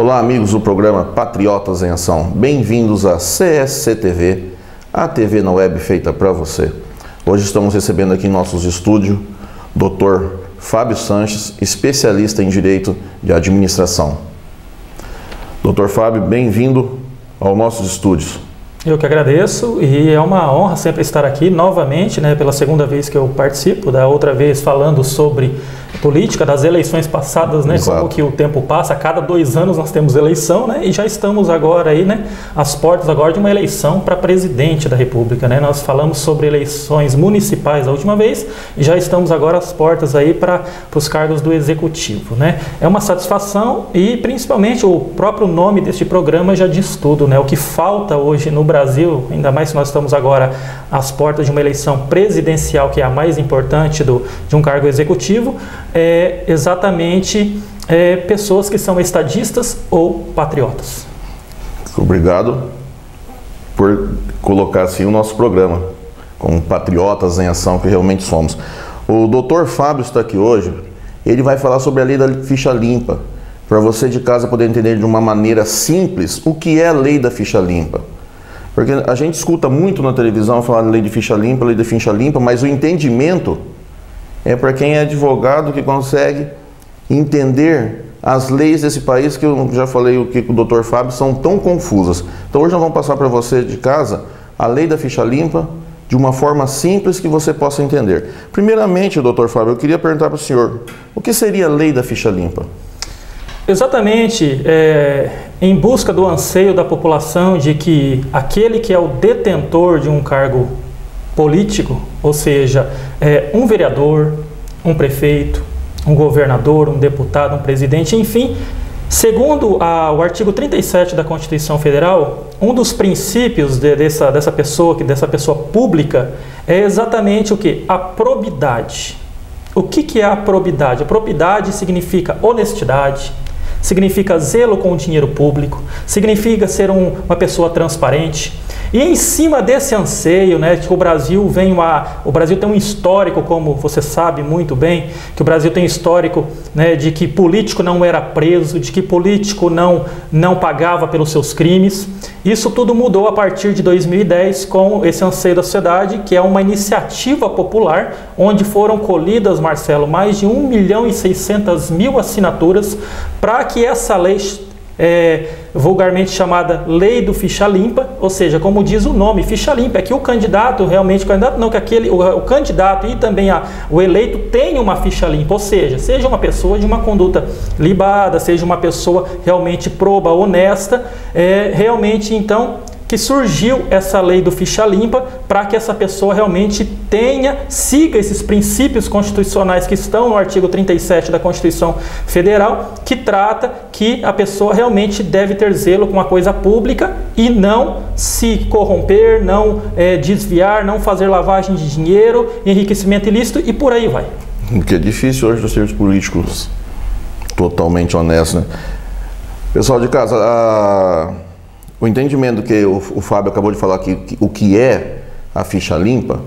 Olá, amigos do programa Patriotas em Ação. Bem-vindos à CSC TV, a TV na web feita para você. Hoje estamos recebendo aqui em nossos estúdios Dr. Fábio Sanches, especialista em Direito de Administração. Dr. Fábio, bem-vindo aos nossos estúdios. Eu que agradeço e é uma honra sempre estar aqui novamente, pela segunda vez que eu participo, da outra vez falando sobre política, das eleições passadas, como que o tempo passa, a cada 2 anos nós temos eleição, e já estamos agora aí, às portas agora de uma eleição para presidente da República, Nós falamos sobre eleições municipais a última vez e já estamos agora às portas aí para os cargos do Executivo, É uma satisfação e principalmente o próprio nome deste programa já diz tudo, O que falta hoje no Brasil, ainda mais que nós estamos agora às portas de uma eleição presidencial, que é a mais importante de um cargo executivo, é exatamente pessoas que são estadistas ou patriotas. Obrigado por colocar assim o nosso programa, como patriotas em ação que realmente somos. O Dr. Fábio está aqui hoje, ele vai falar sobre a lei da ficha limpa, para você de casa poder entender de uma maneira simples o que é a lei da ficha limpa. Porque a gente escuta muito na televisão falar de lei de ficha limpa, mas o entendimento é para quem é advogado que consegue entender as leis desse país, que eu já falei o que com o Dr. Fábio, são tão confusas. Então hoje nós vamos passar para você de casa a lei da ficha limpa de uma forma simples que você possa entender. Primeiramente, Dr. Fábio, eu queria perguntar para o senhor, o que seria a lei da ficha limpa? Exatamente, em busca do anseio da população de que aquele que é o detentor de um cargo político, ou seja, um vereador, um prefeito, um governador, um deputado, um presidente, enfim, segundo o artigo 37 da Constituição Federal, um dos princípios dessa pessoa pública é exatamente o que? A probidade. O que é a probidade? A probidade significa honestidade, significa zelo com o dinheiro público, significa ser uma pessoa transparente. E em cima desse anseio, que o Brasil tem um histórico, como você sabe muito bem, que o Brasil tem um histórico, de que político não era preso, de que político não pagava pelos seus crimes. Isso tudo mudou a partir de 2010 com esse anseio da sociedade, que é uma iniciativa popular, onde foram colhidas, Marcelo, mais de 1.600.000 assinaturas para que essa lei, vulgarmente chamada Lei do Ficha Limpa, ou seja, como diz o nome, ficha limpa, é que o candidato o candidato e também o eleito tem uma ficha limpa, ou seja uma pessoa de uma conduta libada, seja uma pessoa realmente proba, honesta, realmente então que surgiu essa lei do ficha limpa para que essa pessoa realmente siga esses princípios constitucionais que estão no artigo 37 da Constituição Federal, que trata que a pessoa realmente deve ter zelo com a coisa pública e não se corromper, não desviar, não fazer lavagem de dinheiro, enriquecimento ilícito e por aí vai. O que é difícil hoje dos termos políticos totalmente honestos, Pessoal de casa, o entendimento que o Fábio acabou de falar aqui, o que é a ficha limpa,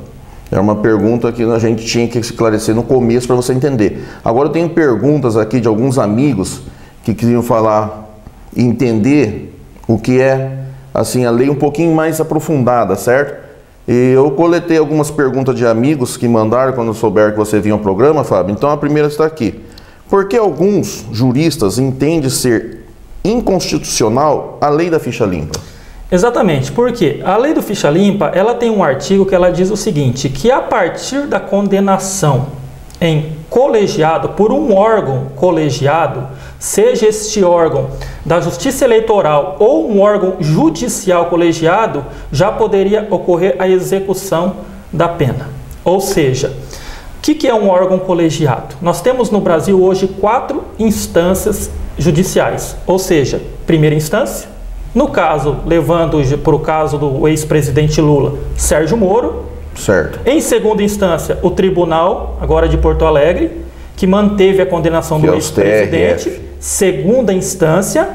é uma pergunta que a gente tinha que esclarecer no começo para você entender. Agora eu tenho perguntas aqui de alguns amigos que queriam falar, entender o que é assim, a lei um pouquinho mais aprofundada, certo? E eu coletei algumas perguntas de amigos que mandaram quando souberam que você vinha ao programa, Fábio. Então a primeira está aqui. Por que alguns juristas entendem ser inconstitucional a lei da ficha limpa? Exatamente, porque a lei do ficha limpa, ela tem um artigo que ela diz o seguinte, que a partir da condenação em colegiado, por um órgão colegiado, seja este órgão da Justiça Eleitoral ou um órgão judicial colegiado, já poderia ocorrer a execução da pena. Ou seja, o que é um órgão colegiado? Nós temos no Brasil hoje 4 instâncias judiciais, ou seja, primeira instância, no caso, levando para o caso do ex-presidente Lula, Sérgio Moro. Certo. Em segunda instância, o tribunal, agora de Porto Alegre, que manteve a condenação do ex-presidente. Segunda instância.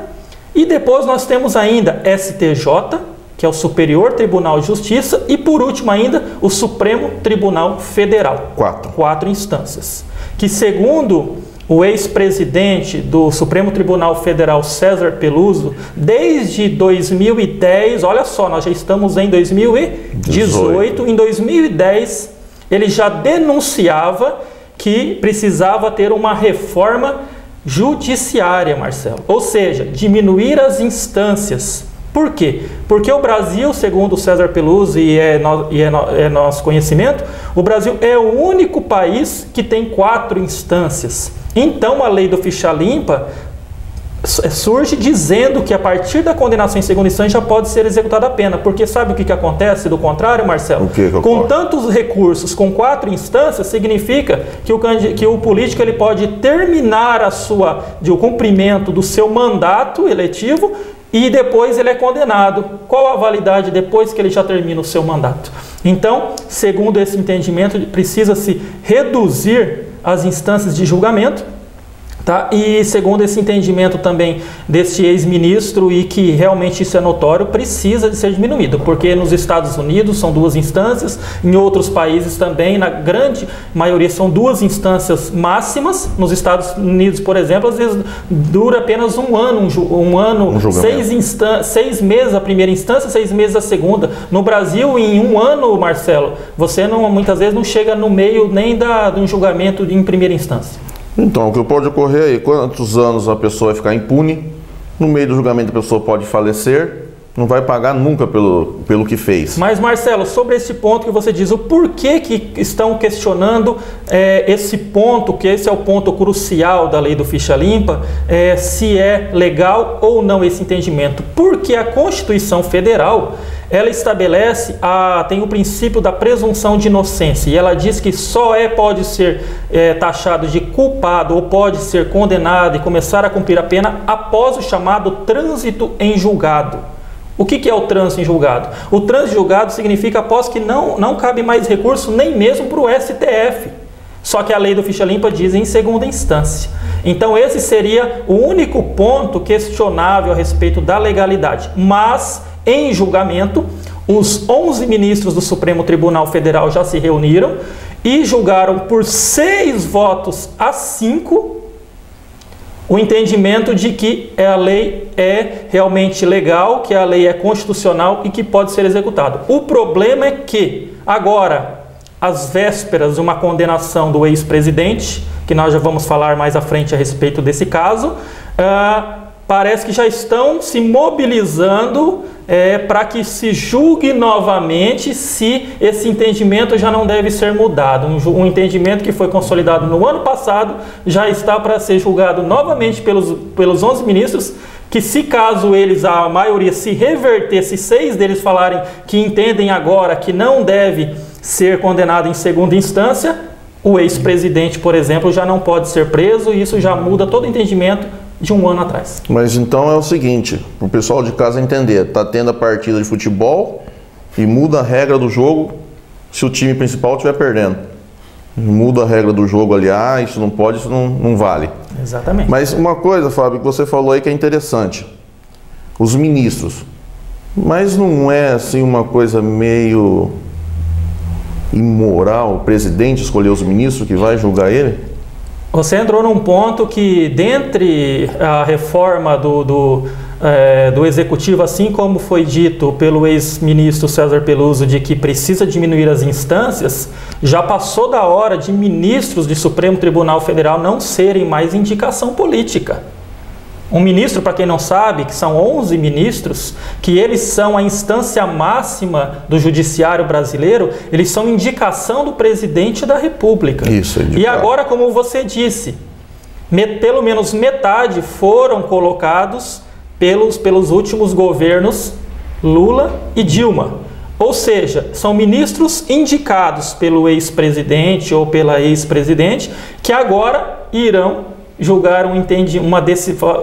E depois nós temos ainda STJ, que é o Superior Tribunal de Justiça, e por último ainda, o Supremo Tribunal Federal. 4 instâncias. Que segundo o ex-presidente do Supremo Tribunal Federal, César Peluso, desde 2010, olha só, nós já estamos em 2018, em 2010 ele já denunciava que precisava ter uma reforma judiciária, Marcelo, ou seja, diminuir as instâncias. Por quê? Porque o Brasil, segundo César Peluso, e é nosso conhecimento, o Brasil é o único país que tem 4 instâncias. Então, a lei do ficha limpa surge dizendo que a partir da condenação em segunda instância já pode ser executada a pena. Porque sabe o que acontece do contrário, Marcelo? Com tantos recursos, com 4 instâncias, significa que o político ele pode terminar o cumprimento do seu mandato eletivo e depois ele é condenado. Qual a validade depois que ele já termina o seu mandato? Então, segundo esse entendimento, precisa-se reduzir as instâncias de julgamento, tá? E segundo esse entendimento também deste ex-ministro, e que realmente isso é notório, precisa de ser diminuído, porque nos Estados Unidos são 2 instâncias, em outros países também, na grande maioria são 2 instâncias máximas. Nos Estados Unidos, por exemplo, às vezes dura apenas um ano, 6 meses a primeira instância, 6 meses a segunda. No Brasil, em um ano, Marcelo, você muitas vezes não chega no meio nem de um julgamento em primeira instância. Então, o que pode ocorrer aí, quantos anos a pessoa vai ficar impune, no meio do julgamento a pessoa pode falecer, não vai pagar nunca pelo que fez. Mas, Marcelo, sobre esse ponto que você diz, o porquê que estão questionando esse ponto, que esse é o ponto crucial da lei do ficha limpa, se é legal ou não esse entendimento? Porque a Constituição Federal, ela estabelece, tem o princípio da presunção de inocência, e ela diz que só pode ser taxado de culpado ou pode ser condenado e começar a cumprir a pena após o chamado trânsito em julgado. O que é o trânsito em julgado? O trânsito em julgado significa após que não cabe mais recurso nem mesmo para o STF. Só que a lei do ficha limpa diz em segunda instância. Então esse seria o único ponto questionável a respeito da legalidade. Mas, em julgamento, os 11 ministros do Supremo Tribunal Federal já se reuniram e julgaram por 6 votos a 5 o entendimento de que a lei é realmente legal, que a lei é constitucional e que pode ser executada. O problema é que, agora, às vésperas de uma condenação do ex-presidente, que nós já vamos falar mais à frente a respeito desse caso, parece que já estão se mobilizando para que se julgue novamente se esse entendimento já não deve ser mudado. Um entendimento que foi consolidado no ano passado já está para ser julgado novamente pelos 11 ministros, que se caso a maioria se reverter, se 6 deles falarem que entendem agora que não deve ser condenado em segunda instância, o ex-presidente, por exemplo, já não pode ser preso, e isso já muda todo o entendimento de um ano atrás. Mas então é o seguinte, para o pessoal de casa entender, está tendo a partida de futebol e muda a regra do jogo se o time principal estiver perdendo. Muda a regra do jogo ali, isso não pode, isso não vale. Exatamente. Mas uma coisa, Fábio, que você falou aí que é interessante, os ministros, mas não é assim uma coisa meio imoral o presidente escolher os ministros que vai julgar ele? Você entrou num ponto que, dentre a reforma do Executivo, assim como foi dito pelo ex-ministro César Peluso, de que precisa diminuir as instâncias, já passou da hora de ministros do Supremo Tribunal Federal não serem mais indicação política. Um ministro, para quem não sabe, que são 11 ministros, que eles são a instância máxima do judiciário brasileiro, eles são indicação do presidente da República. Isso, e agora, como você disse, pelo menos metade foram colocados pelos últimos governos Lula e Dilma. Ou seja, são ministros indicados pelo ex-presidente ou pela ex-presidente que agora irão julgar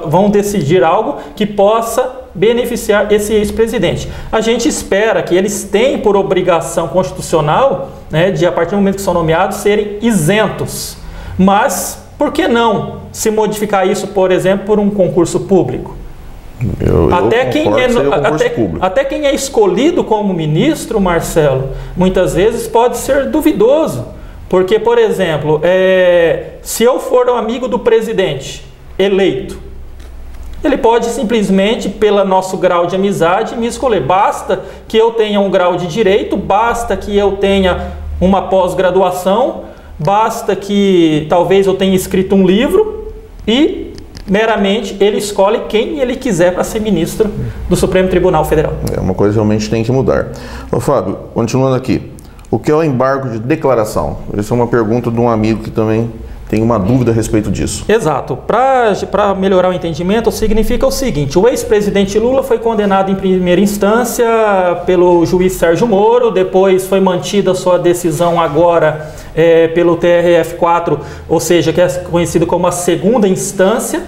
vão decidir algo que possa beneficiar esse ex-presidente. A gente espera que eles tenham por obrigação constitucional, de a partir do momento que são nomeados, serem isentos. Mas por que não se modificar isso, por exemplo, por um concurso público? Até quem é escolhido como ministro, Marcelo, muitas vezes pode ser duvidoso. Porque, por exemplo, se eu for um amigo do presidente eleito, ele pode simplesmente, pelo nosso grau de amizade, me escolher. Basta que eu tenha um grau de direito, basta que eu tenha uma pós-graduação, basta que talvez eu tenha escrito um livro e meramente ele escolhe quem ele quiser para ser ministro do Supremo Tribunal Federal. É uma coisa que realmente tem que mudar. Ô Fábio, continuando aqui, o que é o embargo de declaração? Essa é uma pergunta de um amigo que também tem uma dúvida a respeito disso. Exato. Para melhorar o entendimento, significa o seguinte: o ex-presidente Lula foi condenado em primeira instância pelo juiz Sérgio Moro, depois foi mantida sua decisão agora pelo TRF4, ou seja, que é conhecido como a segunda instância.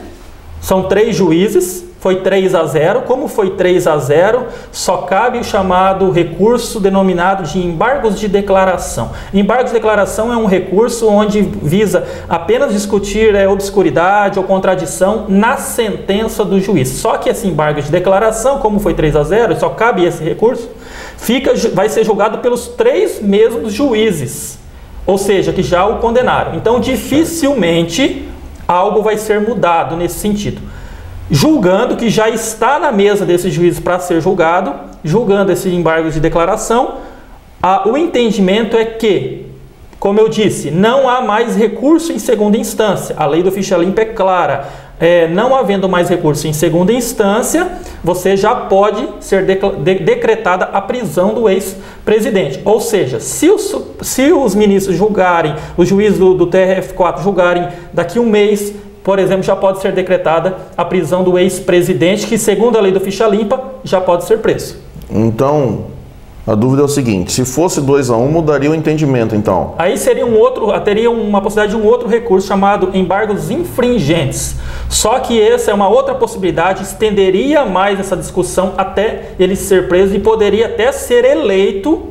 São 3 juízes, foi 3-0. Como foi 3-0, só cabe o chamado recurso denominado de embargos de declaração. Embargos de declaração é um recurso onde visa apenas discutir obscuridade ou contradição na sentença do juiz. Só que esse embargo de declaração, como foi 3-0, só cabe esse recurso, vai ser julgado pelos 3 mesmos juízes, ou seja, que já o condenaram. Então, dificilmente algo vai ser mudado nesse sentido. Julgando que já está na mesa desses juízes para ser julgado, julgando esse embargo de declaração, o entendimento é que, como eu disse, não há mais recurso em segunda instância. A lei do ficha limpa é clara. Não havendo mais recurso em segunda instância, você já pode ser decretada a prisão do ex-presidente. Ou seja, se os ministros julgarem, os juízes do TRF4 julgarem daqui a um mês, por exemplo, já pode ser decretada a prisão do ex-presidente, que segundo a lei do ficha limpa, já pode ser preso. Então, a dúvida é o seguinte: se fosse 2-1, mudaria o entendimento, então? Aí teria uma possibilidade de um outro recurso chamado embargos infringentes. Só que essa é uma outra possibilidade, estenderia mais essa discussão até ele ser preso e poderia até ser eleito,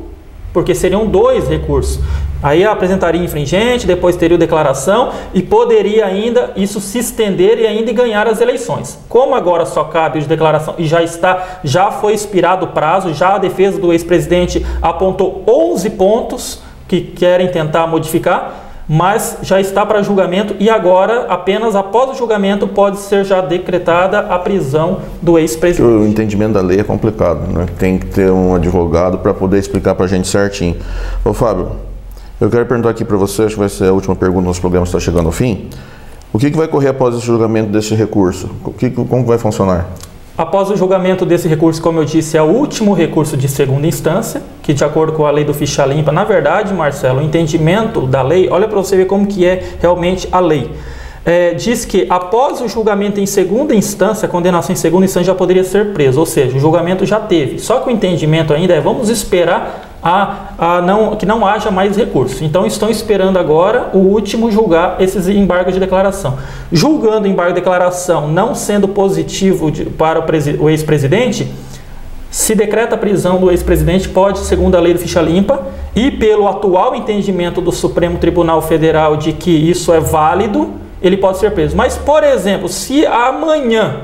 porque seriam 2 recursos. Aí apresentaria infringente, depois teria declaração e poderia ainda isso se estender e ainda ganhar as eleições. Como agora só cabe de declaração e já foi expirado o prazo, já a defesa do ex-presidente apontou 11 pontos que querem tentar modificar, mas já está para julgamento e agora, apenas após o julgamento, pode ser já decretada a prisão do ex-presidente. O entendimento da lei é complicado, né? Tem que ter um advogado para poder explicar para a gente certinho. Ô Fábio, eu quero perguntar aqui para você, acho que vai ser a última pergunta, nosso programa está chegando ao fim. O que vai correr após esse julgamento desse recurso? Como vai funcionar? Após o julgamento desse recurso, como eu disse, é o último recurso de segunda instância, que de acordo com a lei do ficha limpa, na verdade, Marcelo, o entendimento da lei, olha para você ver como que é realmente a lei. Diz que após o julgamento em segunda instância, a condenação em segunda instância já poderia ser preso, ou seja, o julgamento já teve. Só que o entendimento ainda é, vamos esperar que não haja mais recurso. Então estão esperando agora o último julgar esses embargos de declaração. Julgando o embargo de declaração não sendo positivo para o ex-presidente, se decreta a prisão do ex-presidente, pode, segundo a lei do ficha limpa, e pelo atual entendimento do Supremo Tribunal Federal de que isso é válido, ele pode ser preso. Mas, por exemplo, se amanhã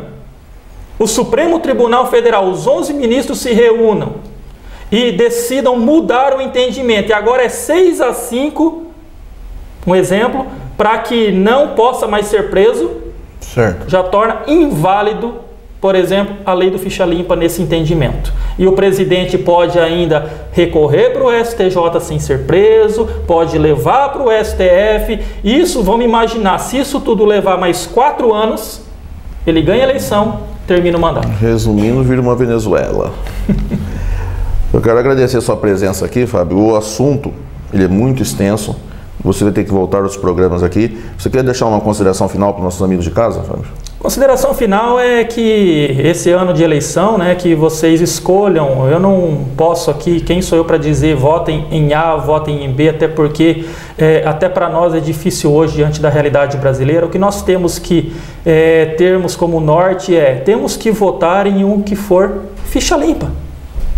o Supremo Tribunal Federal, os 11 ministros se reúnam e decidam mudar o entendimento, e agora é 6-5, um exemplo, para que não possa mais ser preso, certo, já torna inválido, por exemplo, a lei do ficha limpa nesse entendimento. E o presidente pode ainda recorrer para o STJ sem ser preso, pode levar para o STF. Isso, vamos imaginar, se isso tudo levar mais 4 anos, ele ganha a eleição, termina o mandato. Resumindo, vira uma Venezuela. Eu quero agradecer a sua presença aqui, Fábio. O assunto ele é muito extenso. Você vai ter que voltar aos programas aqui. Você quer deixar uma consideração final para os nossos amigos de casa, Fábio? Consideração final é que esse ano de eleição, né, que vocês escolham, eu não posso aqui, quem sou eu para dizer votem em A, votem em B, até porque até para nós é difícil hoje diante da realidade brasileira. O que nós temos que termos como norte temos que votar em um que for ficha limpa.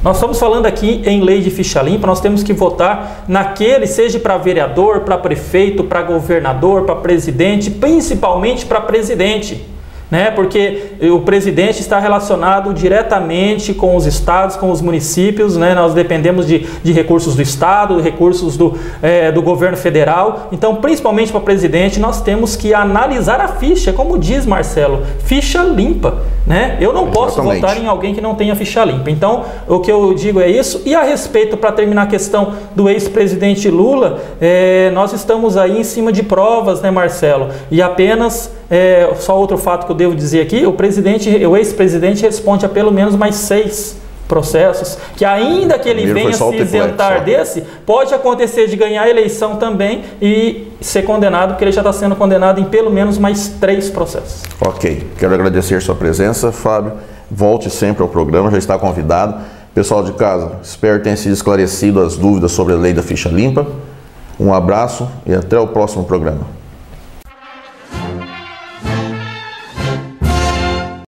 Nós estamos falando aqui em lei de ficha limpa, nós temos que votar naquele, seja para vereador, para prefeito, para governador, para presidente, principalmente para presidente. né? Porque o presidente está relacionado diretamente com os estados, com os municípios, né? Nós dependemos de recursos do estado, recursos do governo federal. Então, principalmente para o presidente, nós temos que analisar a ficha, como diz Marcelo, ficha limpa, né? Eu não posso votar em alguém que não tenha ficha limpa. Então, o que eu digo é isso. E a respeito, para terminar a questão do ex-presidente Lula, nós estamos aí em cima de provas, né, Marcelo? E apenas, só outro fato que eu devo dizer aqui, o ex-presidente responde a pelo menos mais 6 processos, que ainda que ele venha se isentar desse, pode acontecer de ganhar a eleição também e ser condenado, porque ele já está sendo condenado em pelo menos mais 3 processos. Ok, quero agradecer sua presença, Fábio. Volte sempre ao programa, já está convidado. Pessoal de casa, espero que tenha sido esclarecido as dúvidas sobre a lei da ficha limpa. Um abraço e até o próximo programa.